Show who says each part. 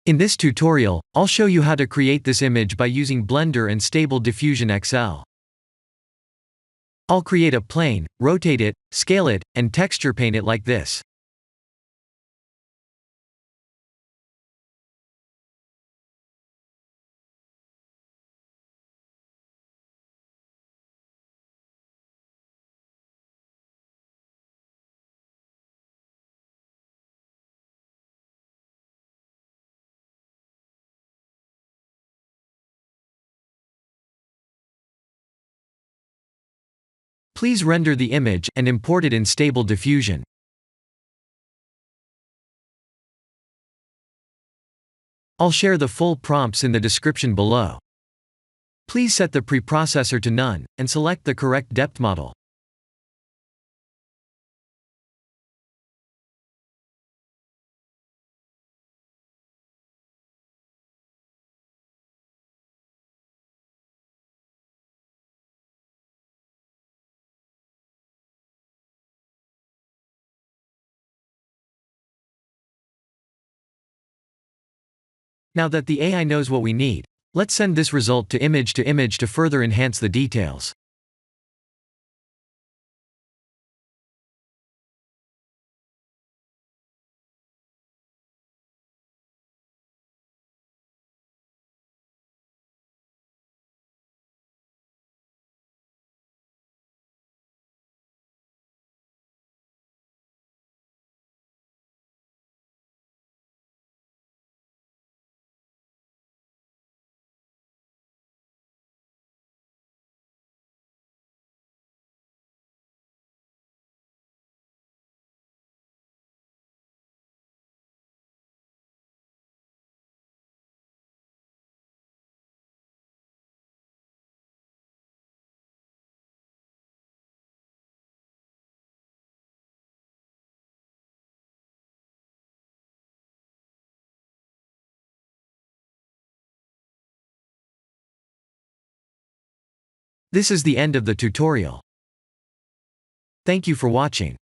Speaker 1: In this tutorial, I'll show you how to create this image by using Blender and Stable Diffusion XL. I'll create a plane, rotate it, scale it, and texture paint it like this. Please render the image and import it in Stable Diffusion. I'll share the full prompts in the description below. Please set the preprocessor to none, and select the correct depth model. Now that the AI knows what we need, let's send this result to image to further enhance the details. This is the end of the tutorial. Thank you for watching.